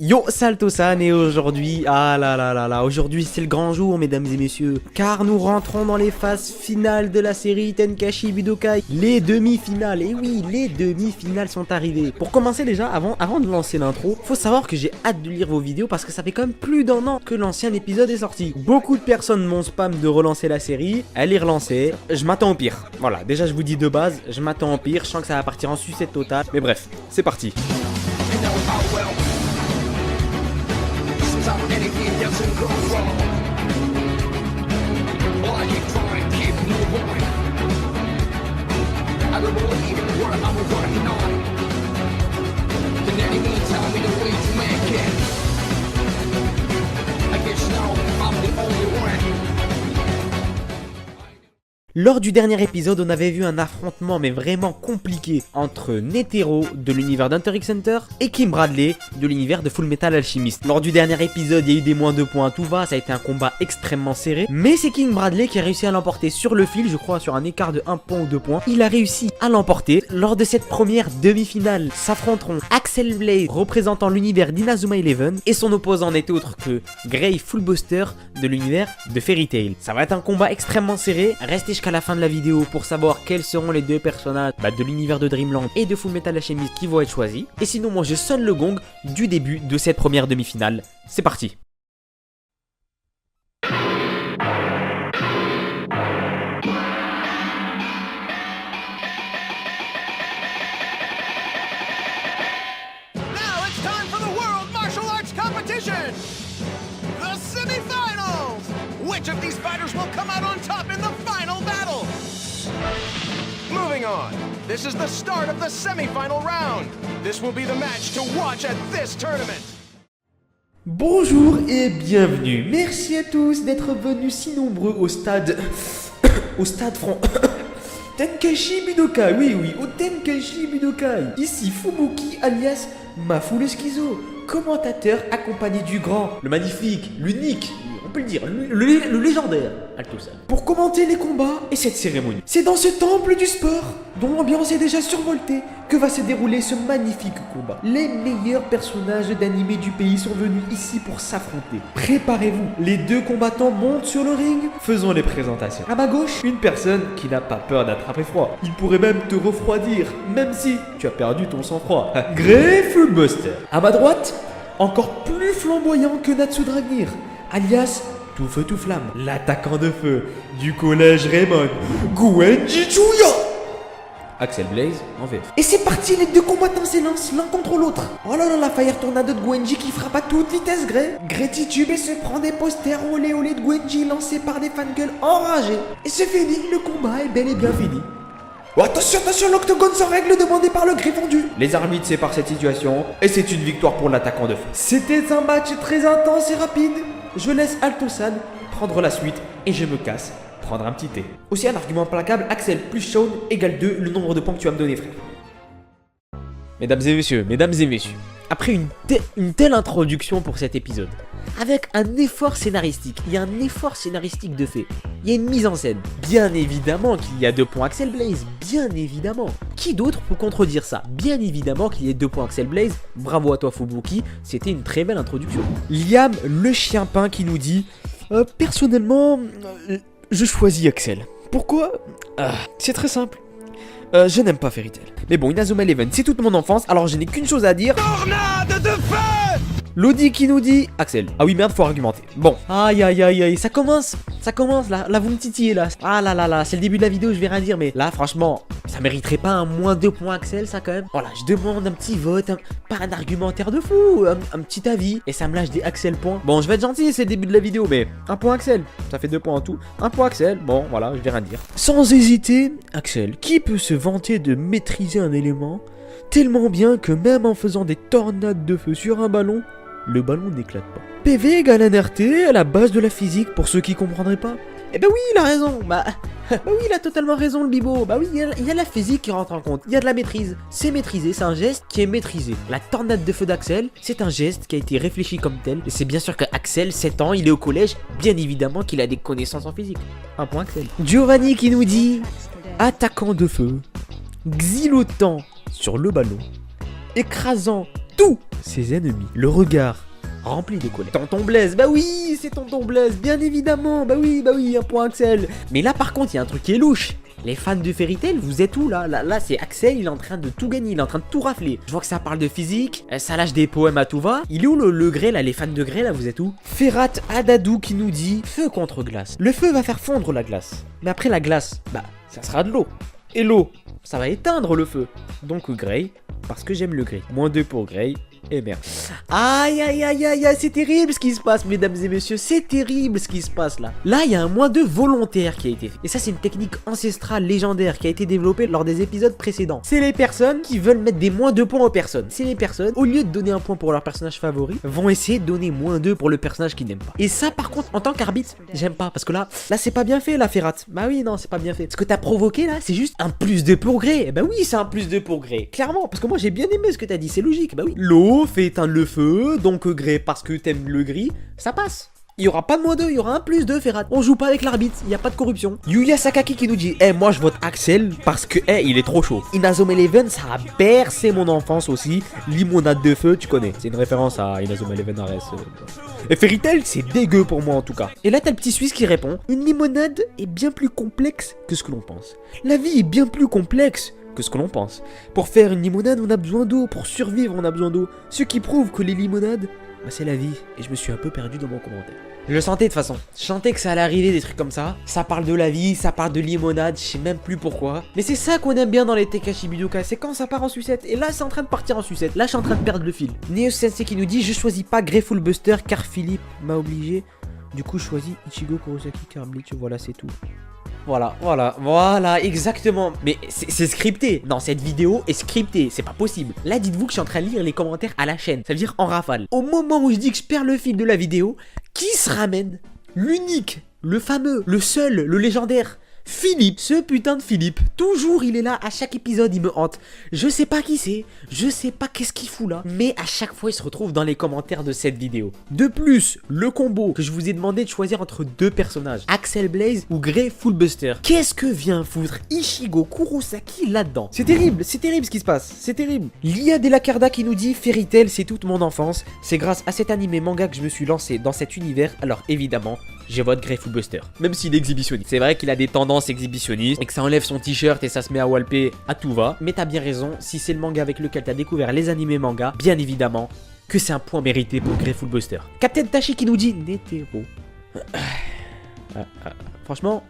Yo Salto-san et aujourd'hui, aujourd'hui c'est le grand jour mesdames et messieurs, car nous rentrons dans les phases finales de la série Tenkaichi Budokai, les demi-finales, et oui, les demi-finales sont arrivées. Pour commencer déjà, avant de lancer l'intro, faut savoir que j'ai hâte de lire vos vidéos parce que ça fait quand même plus d'1 an que l'ancien épisode est sorti. Beaucoup de personnes m'ont spam de relancer la série, elle est relancée, je m'attends au pire. Voilà, déjà je vous dis de base, je m'attends au pire, je sens que ça va partir en sucette totale, mais bref, c'est parti. Anything doesn't go wrong. Well, I keep trying, keep moving. I don't believe what I'm working on. And anyone tell me the way to make it. I guess now I'm the only one. Lors du dernier épisode, on avait vu un affrontement mais vraiment compliqué entre Netero de l'univers d'Hunter x Hunter et Kim Bradley de l'univers de Fullmetal Alchemist. Lors du dernier épisode, il y a eu des moins 2 points à tout va, ça a été un combat extrêmement serré, mais c'est Kim Bradley qui a réussi à l'emporter sur le fil, je crois sur un écart de 1 point ou 2 points. Il a réussi à l'emporter. Lors de cette première demi-finale, s'affronteront Axel Blaze représentant l'univers d'Inazuma Eleven et son opposant n'est autre que Gray Fullbuster de l'univers de Fairy Tail. Ça va être un combat extrêmement serré, restez jusqu'à la fin de la vidéo pour savoir quels seront les deux personnages de l'univers de Dreamland et de Fullmetal Alchemist qui vont être choisis. Et sinon moi je sonne le gong du début de cette première demi-finale. C'est parti. Now it's time for the World Martial Arts Competition! The semi-finals! Which of these fighters will come out on top in the final battle? Moving on. This is the start of the semi-final round. This will be the match to watch at this tournament. Bonjour et bienvenue. Merci à tous d'être venus si nombreux au stade... au stade franc... Tenkaichi Budokai, oui, au Tenkaichi Budokai. Ici Fubuki alias Mafu le Schizo, commentateur accompagné du grand, le magnifique, l'unique, on peut le dire, le légendaire, Alto-san, pour commenter les combats et cette cérémonie. C'est dans ce temple du sport, dont l'ambiance est déjà survoltée, que va se dérouler ce magnifique combat. Les meilleurs personnages d'anime du pays sont venus ici pour s'affronter. Préparez-vous, les deux combattants montent sur le ring, faisons les présentations. À ma gauche, une personne qui n'a pas peur d'attraper froid. Il pourrait même te refroidir, même si tu as perdu ton sang-froid. Gray Fullbuster. À ma droite, encore plus flamboyant que Natsu Dragnir, alias Tout Feu Tout Flamme, l'attaquant de feu du collège Raymond, Gwenji Chuya. Axel Blaze en VF. Et c'est parti, les deux combattants s'élancent l'un contre l'autre. Oh là là, la Fire Tornado de Gwenji qui frappe à toute vitesse Gray. Gray titube et se prend des posters olé olé de Gwenji lancés par des fangirls enragés. Et c'est fini, le combat est bel et bien fini. Oh, attention, l'octogone sans règle demandé par le Gryffondor. Les arbitres séparent cette situation et c'est une victoire pour l'attaquant de feu. C'était un match très intense et rapide. Je laisse Alto-san prendre la suite et je me casse prendre un petit thé. Aussi un argument implacable, Axel plus Shawn égale 2 le nombre de points que tu vas me donner frère. Mesdames et messieurs, après une telle introduction pour cet épisode, avec un effort scénaristique, il y a un effort scénaristique de fait, il y a une mise en scène, bien évidemment qu'il y a 2 points Axel Blaze, bien évidemment. Qui d'autre peut contredire ça? Bien évidemment qu'il y a 2 points Axel Blaze, bravo à toi Fubuki, c'était une très belle introduction. Liam le chien peint qui nous dit personnellement, je choisis Axel. Pourquoi? C'est très simple. Je n'aime pas Fairy Tail. Mais bon, Inazuma Eleven, c'est toute mon enfance, alors je n'ai qu'une chose à dire. Tornade de feu! Lodi qui nous dit Axel. Ah oui, merde, faut argumenter. Bon, aïe, ça commence là, vous me titillez là. Ah là, c'est le début de la vidéo, je vais rien dire, mais là, franchement, ça mériterait pas un moins 2 points Axel, ça quand même. Voilà, je demande un petit vote, pas un argumentaire de fou, un petit avis, et ça me lâche des Axel points. Bon, je vais être gentil, c'est le début de la vidéo, mais un point Axel, ça fait 2 points en tout. Un point Axel, bon, voilà, je vais rien dire. Sans hésiter, Axel, qui peut se vanter de maîtriser un élément tellement bien que même en faisant des tornades de feu sur un ballon, le ballon n'éclate pas. PV égale NRT à la base de la physique pour ceux qui comprendraient pas. Eh ben oui, il a raison. Bah oui, il a totalement raison le bibo. Bah oui, il y a la physique qui rentre en compte. Il y a de la maîtrise. C'est maîtrisé, c'est un geste qui est maîtrisé. La tornade de feu d'Axel, c'est un geste qui a été réfléchi comme tel. Et c'est bien sûr que Axel, 7 ans, il est au collège. Bien évidemment qu'il a des connaissances en physique. Un point Axel. Giovanni qui nous dit attaquant de feu, xylotant sur le ballon, écrasant tous ses ennemis. Le regard rempli de colère. Tonton Blaise, bah oui, c'est Tonton Blaise, bien évidemment, bah oui, un point Axel. Mais là par contre, il y a un truc qui est louche. Les fans de Fairy Tail, vous êtes où là? Là c'est Axel, il est en train de tout gagner, il est en train de tout rafler. Je vois que ça parle de physique, ça lâche des poèmes à tout va. Il est où le grès là, les fans de grès là, vous êtes où? Ferrat Adadou qui nous dit feu contre glace. Le feu va faire fondre la glace. Mais après la glace, bah ça sera de l'eau. Et l'eau, ça va éteindre le feu. Donc Grey, parce que j'aime le gris. -2 pour Grey. Et merde. Aïe aïe aïe aïe aïe, c'est terrible ce qui se passe, mesdames et messieurs, c'est terrible ce qui se passe là. Là, il y a un -2 volontaire qui a été fait. Et ça, c'est une technique ancestrale, légendaire, qui a été développée lors des épisodes précédents. C'est les personnes qui veulent mettre des -2 points aux personnes. C'est les personnes, au lieu de donner un point pour leur personnage favori, vont essayer de donner -2 pour le personnage qu'ils n'aiment pas. Et ça, par contre, en tant qu'arbitre, j'aime pas, parce que là, c'est pas bien fait, la Ferrat. Bah oui, non, c'est pas bien fait. Ce que t'as provoqué là, c'est juste un +2 pour Grey. Bah oui, c'est un +2 pour Grey. Clairement, parce que moi, j'ai bien aimé ce que t'as dit, c'est logique. Bah oui. L'eau fait éteindre le feu, donc Grey parce que t'aimes le gris, ça passe. Il y aura pas de -2, il y aura un +2 Ferrat. On joue pas avec l'arbitre, il y a pas de corruption. Yuya Sakaki qui nous dit moi je vote Axel parce que il est trop chaud. Inazuma Eleven, ça a bercé mon enfance aussi. Limonade de feu, tu connais. C'est une référence à Inazuma Eleven RS. Et Fairy Tail, c'est dégueu pour moi en tout cas. Et là t'as le petit Suisse qui répond une limonade est bien plus complexe que ce que l'on pense. La vie est bien plus complexe que ce que l'on pense. Pour faire une limonade, on a besoin d'eau. Pour survivre, on a besoin d'eau. Ce qui prouve que les limonades, bah c'est la vie. Et je me suis un peu perdu dans mon commentaire. Je le sentais de toute façon. Je sentais que ça allait arriver des trucs comme ça. Ça parle de la vie, ça parle de limonade, je sais même plus pourquoi. Mais c'est ça qu'on aime bien dans les Tekashi Budokai, c'est quand ça part en sucette. Et là, c'est en train de partir en sucette. Là, je suis en train de perdre le fil. Neo Sensei qui nous dit je choisis pas Greyful Buster car Philippe m'a obligé. Du coup, je choisis Ichigo Kurosaki car Bleach. Voilà, c'est tout. Voilà, exactement. Mais c'est scripté. Non, cette vidéo est scriptée, c'est pas possible. Là, dites-vous que je suis en train de lire les commentaires à la chaîne. Ça veut dire en rafale. Au moment où je dis que je perds le fil de la vidéo, qui se ramène? L'unique, le fameux, le seul, le légendaire Philippe, ce putain de Philippe, toujours il est là, à chaque épisode il me hante. Je sais pas qui c'est, je sais pas qu'est-ce qu'il fout là, mais à chaque fois il se retrouve dans les commentaires de cette vidéo. De plus, le combo que je vous ai demandé de choisir entre deux personnages, Axel Blaze ou Greyful Buster. Qu'est-ce que vient foutre Ichigo Kurosaki là-dedans? C'est terrible ce qui se passe, c'est terrible. Lia de la Carda qui nous dit Fairy Tail c'est toute mon enfance, c'est grâce à cet animé manga que je me suis lancé dans cet univers, alors évidemment je vote Greyful Buster. Même s'il est exhibitionniste. C'est vrai qu'il a des tendances exhibitionnistes et que ça enlève son t-shirt et ça se met à walper à tout va. Mais t'as bien raison, si c'est le manga avec lequel t'as découvert les animés manga, bien évidemment que c'est un point mérité pour Greyful Buster. Captain Tachi qui nous dit Netero. Franchement,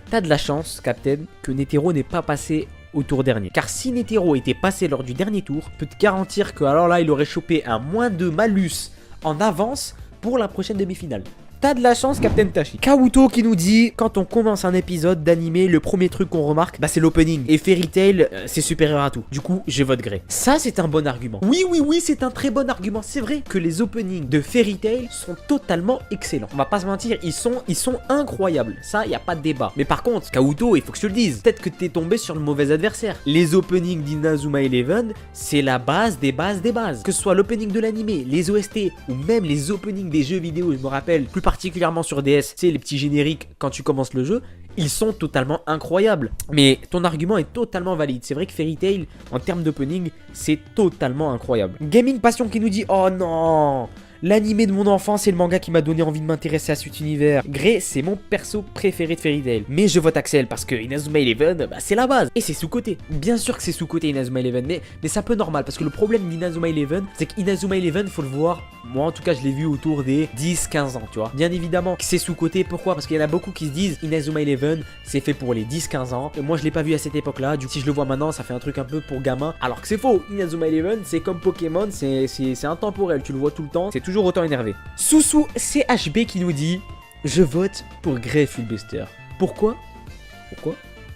t'as de la chance, Captain, que Netero n'est pas passé au tour dernier. Car si Netero était passé lors du dernier tour, je peux te garantir que alors là, il aurait chopé un -2 malus en avance pour la prochaine demi-finale. T'as de la chance, Captain Tachi. Kabuto qui nous dit quand on commence un épisode d'animé, le premier truc qu'on remarque, bah c'est l'opening. Et Fairy Tail, c'est supérieur à tout. Du coup, je vote Grey. Ça, c'est un bon argument. Oui, c'est un très bon argument. C'est vrai que les openings de Fairy Tail sont totalement excellents. On va pas se mentir, ils sont incroyables. Ça, y a pas de débat. Mais par contre, Kabuto, il faut que je te le dise. Peut-être que t'es tombé sur le mauvais adversaire. Les openings d'Inazuma Eleven, c'est la base des bases des bases. Que ce soit l'opening de l'animé, les OST ou même les openings des jeux vidéo, je me rappelle plus particulièrement sur DS, c'est les petits génériques quand tu commences le jeu, ils sont totalement incroyables. Mais ton argument est totalement valide. C'est vrai que Fairy Tail, en termes d'opening, c'est totalement incroyable. Gaming Passion qui nous dit oh non, l'animé de mon enfance et le manga qui m'a donné envie de m'intéresser à cet univers. Grey, c'est mon perso préféré de Fairy Tail. Mais je vote Axel parce que Inazuma Eleven, bah, c'est la base. Et c'est sous-côté. Bien sûr que c'est sous-côté Inazuma Eleven, mais c'est un peu normal parce que le problème d'Inazuma Eleven, c'est qu'Inazuma Eleven, faut le voir. Moi, en tout cas, je l'ai vu autour des 10-15 ans, tu vois. Bien évidemment que c'est sous-côté. Pourquoi? Parce qu'il y en a beaucoup qui se disent Inazuma Eleven, c'est fait pour les 10-15 ans. Et moi, je l'ai pas vu à cette époque-là. Du coup, si je le vois maintenant, ça fait un truc un peu pour gamin. Alors que c'est faux. Inazuma Eleven, c'est comme Pokémon, c'est intemporel. Tu le vois tout le temps. C'est toujours autant énervé. Sousou CHB qui nous dit je vote pour Greyful Buster. Pourquoi?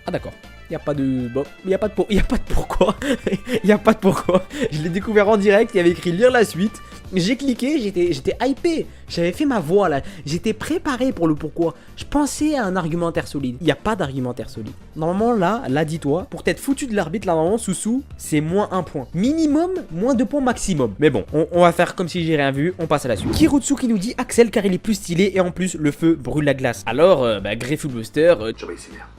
Ah d'accord. Il n'y a pas de... Bon, il n'y a pas de pourquoi. Il n'y a pas de pourquoi. Je l'ai découvert en direct, il y avait écrit lire la suite. J'ai cliqué, j'étais hypé. J'avais fait ma voix là. J'étais préparé pour le pourquoi. Je pensais à un argumentaire solide. Il n'y a pas d'argumentaire solide. Normalement là dis-toi, pour t'être foutu de l'arbitre là normalement Soussou, c'est moins 1 point. Minimum, moins 2 points maximum. Mais bon, on va faire comme si j'ai rien vu, on passe à la suite. Kirotsu qui nous dit Axel car il est plus stylé et en plus le feu brûle la glace. Alors, Greyful Buster,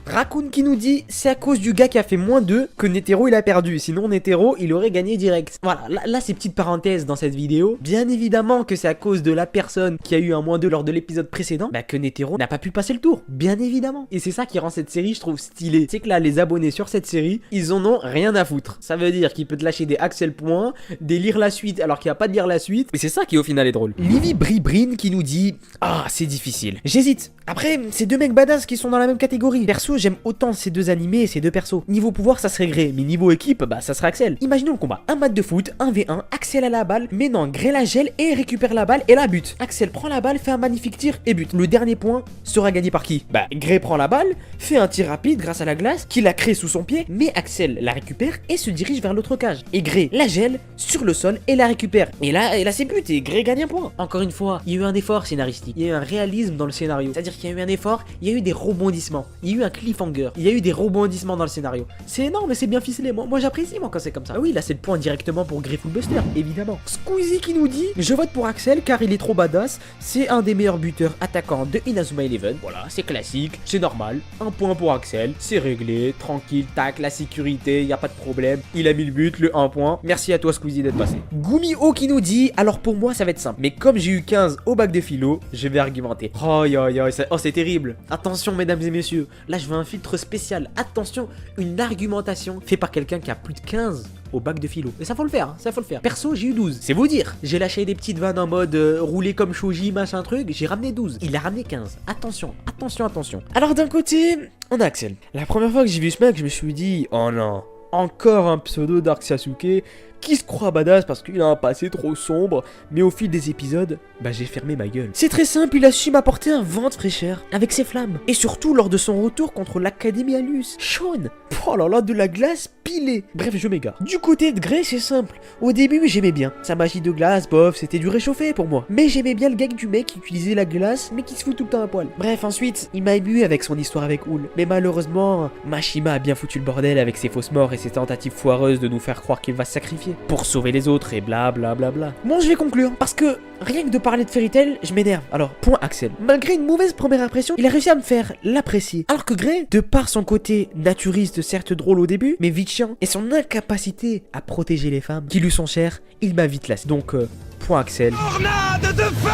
Raccoon qui nous dit c'est à cause du gars qui a fait moins 2 que Netero il a perdu. Sinon Netero il aurait gagné direct. Voilà, là c'est petite parenthèse dans cette vidéo. Bien évidemment que c'est à cause de la personne qui a eu un moins 2 lors de l'épisode précédent que Netero n'a pas pu passer le tour. Bien évidemment. Et c'est ça qui rend cette série je trouve stylée. C'est que là les abonnés sur cette série, ils en ont rien à foutre. Ça veut dire qu'il peut te lâcher des Axel points, des lire la suite alors qu'il n'y a pas de lire la suite. Et c'est ça qui au final est drôle. Livy Bribrin qui nous dit ah c'est difficile. J'hésite. Après, c'est deux mecs badass qui sont dans la même catégorie. Perso, j'aime autant ces deux animés et ces deux persos. Niveau pouvoir, ça serait Grey, mais niveau équipe, ça serait Axel. Imaginons le combat. Un match de foot, 1v1, Axel a la balle, mais non, Grey la gèle et récupère la balle et la bute. Axel prend la balle, fait un magnifique tir et bute. Le dernier point sera gagné par qui? Grey prend la balle, fait un tir rapide grâce à la glace, qu'il a créé sous son pied, mais Axel la récupère et se dirige vers l'autre cage. Et Grey la gèle sur le sol et la récupère. Et là c'est but et Grey gagne un point. Encore une fois, il y a eu un effort scénaristique, il y a eu un réalisme dans le scénario. C'est-à-dire qu'il y a eu un effort, il y a eu des rebondissements, il y a eu un cliffhanger, il y a eu des rebondissements dans le scénario. C'est énorme mais c'est bien ficelé, moi j'apprécie quand c'est comme ça. Oui là c'est le point directement pour Greyful Buster, évidemment. Squeezie qui nous dit je vote pour Axel car il est trop badass, c'est un des meilleurs buteurs attaquants de Inazuma Eleven. Voilà, c'est classique, c'est normal, un point pour Axel, c'est réglé, tranquille, tac, la sécurité, y a pas de problème, il a mis le but, le 1 point. Merci à toi Squeezie d'être passé. Gumio qui nous dit alors pour moi ça va être simple, mais comme j'ai eu 15 au bac de philo, je vais argumenter. Oh c'est terrible. Attention mesdames et messieurs, là je veux un filtre spécial. Attention, une argumentation faite par quelqu'un qui a plus de 15 au bac de philo. Et ça faut le faire, ça faut le faire. Perso j'ai eu 12, c'est vous dire. J'ai lâché des petites vannes en mode rouler comme Shoji, machin truc, j'ai ramené 12. Il a ramené 15. Attention. Alors d'un côté, on a Axel. La première fois que j'ai vu ce mec, je me suis dit, oh non, encore un pseudo Dark Sasuke qui se croit badass parce qu'il a un passé trop sombre, mais au fil des épisodes, j'ai fermé ma gueule. C'est très simple, il a su m'apporter un vent de fraîcheur avec ses flammes. Et surtout lors de son retour contre l'Académie Alus. Sean, oh là là, de la glace pilée. Bref, je m'égare. Du côté de Grey, c'est simple. Au début, j'aimais bien. Sa magie de glace, bof, c'était du réchauffé pour moi. Mais j'aimais bien le gag du mec qui utilisait la glace, mais qui se fout tout le temps à poil. Bref, ensuite, il m'a ému avec son histoire avec Houl. Mais malheureusement, Mashima a bien foutu le bordel avec ses fausses morts et ses tentatives foireuses de nous faire croire qu'il va se sacrifier pour sauver les autres et bla bla bla bla. Bon, je vais conclure parce que rien que de parler de Fairy Tail, je m'énerve. Alors, point Axel. Malgré une mauvaise première impression, il a réussi à me faire l'apprécier. Alors que Grey, de par son côté naturiste, certes drôle au début, mais vite chiant, et son incapacité à protéger les femmes qui lui sont chères, il m'a vite lassé. Donc, point Axel. Tornade de feu!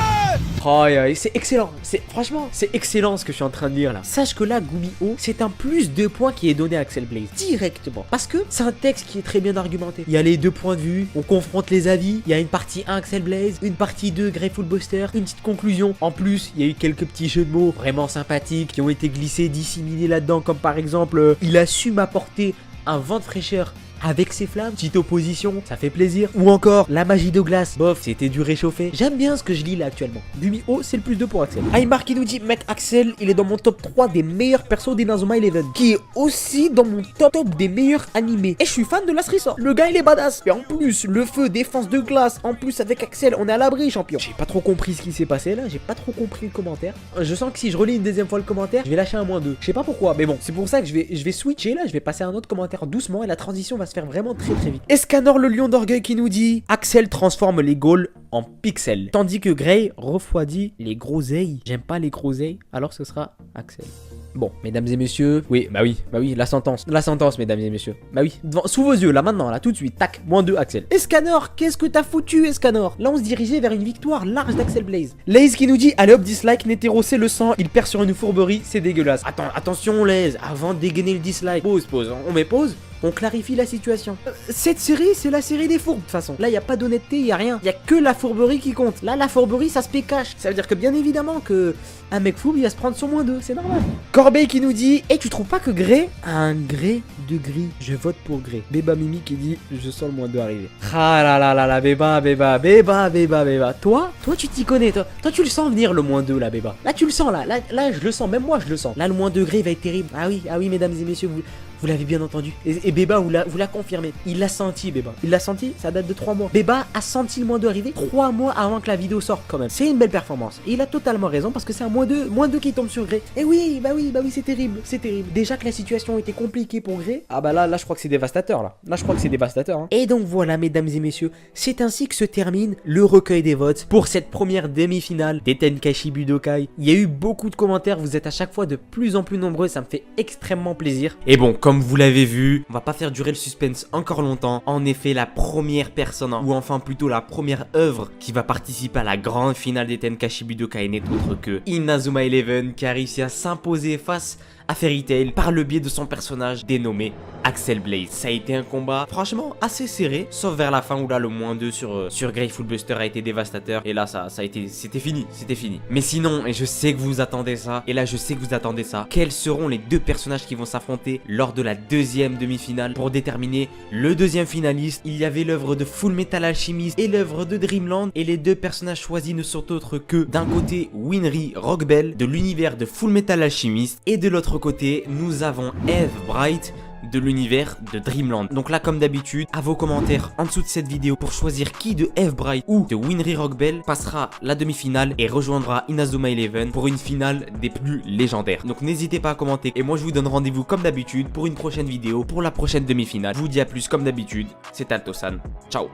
Oh, c'est excellent. Franchement, c'est excellent ce que je suis en train de lire là. Sache que là, Gumio, c'est un plus 2 points qui est donné à Axel Blaze directement. Parce que c'est un texte qui est très bien argumenté. Il y a les deux points de vue, on confronte les avis. Il y a une partie 1 Axel Blaze, une partie 2 Greyful Buster, une petite conclusion. En plus, il y a eu quelques petits jeux de mots vraiment sympathiques qui ont été glissés, disséminés là-dedans. Comme par exemple, il a su m'apporter un vent de fraîcheur avec ses flammes, petite opposition, ça fait plaisir. Ou encore, la magie de glace, bof, c'était du réchauffé. J'aime bien ce que je lis là actuellement. Gumio, c'est le plus 2 pour Axel. Aymar qui nous dit, mec, Axel, il est dans mon top 3 des meilleurs persos d'Inazuma Eleven, qui est aussi dans mon top des meilleurs animés. Et je suis fan de Last Resort. Le gars, il est badass. Et en plus, le feu, défense de glace, en plus avec Axel, on est à l'abri, champion. J'ai pas trop compris ce qui s'est passé là, j'ai pas trop compris le commentaire. Je sens que si je relis une deuxième fois le commentaire, je vais lâcher un moins 2. Je sais pas pourquoi, mais bon, c'est pour ça que je vais switcher là, je vais passer à un autre commentaire doucement et la transition va se faire vraiment très vite. Escanor le lion d'orgueil qui nous dit Axel transforme les Gaules en pixels, tandis que Grey refroidit les groseilles. J'aime pas les groseilles, alors ce sera Axel. Bon, mesdames et messieurs, oui, la sentence, mesdames et messieurs. Bah oui, sous vos yeux, là maintenant, là tout de suite, tac, moins 2 Axel. Escanor, qu'est-ce que t'as foutu, Escanor? Là on se dirigeait vers une victoire large d'Axel Blaze. Laze qui nous dit allez hop, dislike, Netero c'est le sang, il perd sur une fourberie, c'est dégueulasse. Attention Laze, avant de dégainer le dislike, pause, on met pause. On clarifie la situation. Cette série, c'est la série des fourbes, de toute façon. Là, il n'y a pas d'honnêteté, il n'y a rien. Il n'y a que la fourberie qui compte. Là, la fourberie, ça se paie cash. Ça veut dire que, bien évidemment, que un mec fourbe, il va se prendre son moins 2. C'est normal. Corbeil qui nous dit tu trouves pas que Grey a un gré de gris? Je vote pour Grey. Béba Mimi qui dit je sens le moins 2 arriver. Ah là là, Béba. Toi, tu t'y connais. Toi, tu le sens venir, le moins 2, là, Béba. Là, tu le sens, là, je le sens. Même moi, je le sens. Là, le moins 2 Grey va être terrible. Ah oui, mesdames et messieurs, Vous l'avez bien entendu. Et Beba vous l'a confirmé. Il l'a senti, Beba. Il l'a senti, ça date de 3 mois. Beba a senti le moins 2 arriver 3 mois avant que la vidéo sorte quand même. C'est une belle performance. Et il a totalement raison parce que c'est un moins 2 qui tombe sur Grey. Et oui, c'est terrible. C'est terrible. Déjà que la situation était compliquée pour Grey. Ah bah là je crois que c'est dévastateur là. Là je crois que c'est dévastateur. Hein. Et donc voilà, mesdames et messieurs, c'est ainsi que se termine le recueil des votes pour cette première demi-finale des Tenkaichi Budokai. Il y a eu beaucoup de commentaires, vous êtes à chaque fois de plus en plus nombreux, ça me fait extrêmement plaisir. Et bon, comme vous l'avez vu, on va pas faire durer le suspense encore longtemps. En effet, la première personne, ou enfin plutôt la première œuvre qui va participer à la grande finale des Tenkaichi Budokai n'est autre que Inazuma Eleven, qui a réussi à s'imposer face à Fairy Tail par le biais de son personnage dénommé Axel Blaze. Ça a été un combat franchement assez serré, sauf vers la fin où là le moins 2 sur Grateful Buster a été dévastateur. Et là c'était fini. Mais sinon, et je sais que vous attendez ça, et là je sais que vous attendez ça, quels seront les 2 personnages qui vont s'affronter lors de la deuxième demi-finale pour déterminer le deuxième finaliste? Il y avait l'œuvre de Full Metal Alchemist et l'œuvre de Dreamland, et les 2 personnages choisis ne sont autres que d'un côté Winry Rockbell de l'univers de Full Metal Alchemist, et de l'autre côté nous avons Eve Bright de l'univers de Dreamland. Donc là, comme d'habitude, à vos commentaires en dessous de cette vidéo pour choisir qui de Eve Bright ou de Winry Rockbell passera la demi-finale et rejoindra Inazuma Eleven pour une finale des plus légendaires. Donc n'hésitez pas à commenter, et moi je vous donne rendez-vous comme d'habitude pour une prochaine vidéo pour la prochaine demi-finale. Je vous dis à plus comme d'habitude, c'est Altosan. Ciao.